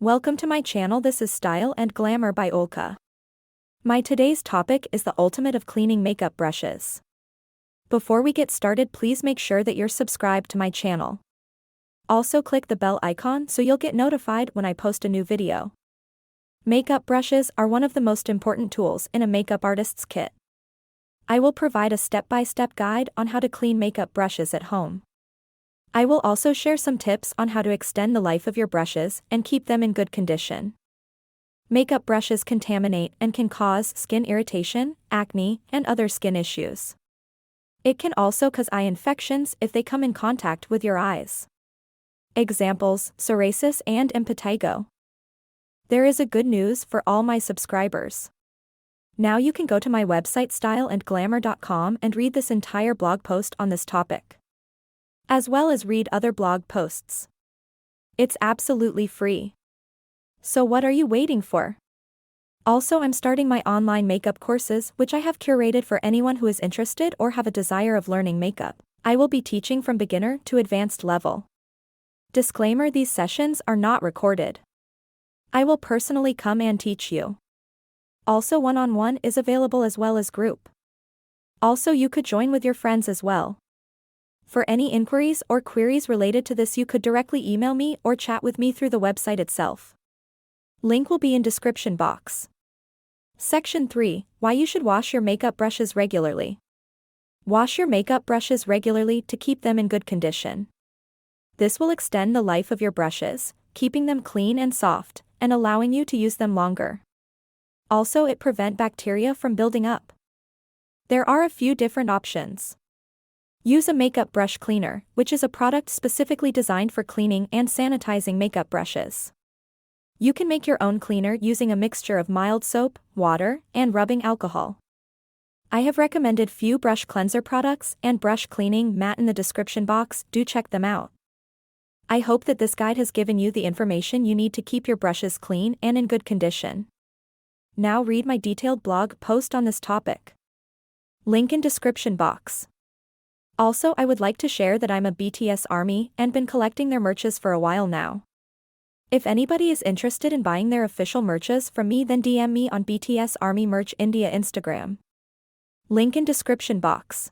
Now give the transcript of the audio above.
Welcome to my channel. This is Style and Glamour by Olka. My today's topic is the ultimate of cleaning makeup brushes. Before we get started, please make sure that you're subscribed to my channel. Also click the bell icon so you'll get notified when I post a new video. Makeup brushes are one of the most important tools in a makeup artist's kit. I will provide a step-by-step guide on how to clean makeup brushes at home. I will also share some tips on how to extend the life of your brushes and keep them in good condition. Makeup brushes contaminate and can cause skin irritation, acne, and other skin issues. It can also cause eye infections if they come in contact with your eyes. Examples: psoriasis and impetigo. There is a good news for all my subscribers. Now you can go to my website styleandglamour.com and read this entire blog post on this topic, as well as read other blog posts. It's absolutely free. So what are you waiting for? Also, I'm starting my online makeup courses, which I have curated for anyone who is interested or have a desire of learning makeup. I will be teaching from beginner to advanced level. Disclaimer: these sessions are not recorded. I will personally come and teach you. Also, one-on-one is available as well as group. Also, you could join with your friends as well. For any inquiries or queries related to this, you could directly email me or chat with me through the website itself. Link will be in description box. Section 3: Why you should wash your makeup brushes regularly. Wash your makeup brushes regularly to keep them in good condition. This will extend the life of your brushes, keeping them clean and soft, and allowing you to use them longer. Also, it prevents bacteria from building up. There are a few different options. Use a makeup brush cleaner, which is a product specifically designed for cleaning and sanitizing makeup brushes. You can make your own cleaner using a mixture of mild soap, water, and rubbing alcohol. I have recommended few brush cleanser products and brush cleaning mat in the description box. Do check them out. I hope that this guide has given you the information you need to keep your brushes clean and in good condition. Now read my detailed blog post on this topic. Link in description box. Also, I would like to share that I'm a BTS ARMY and been collecting their merches for a while now. If anybody is interested in buying their official merches from me, then DM me on BTS ARMY Merch India Instagram. Link in description box.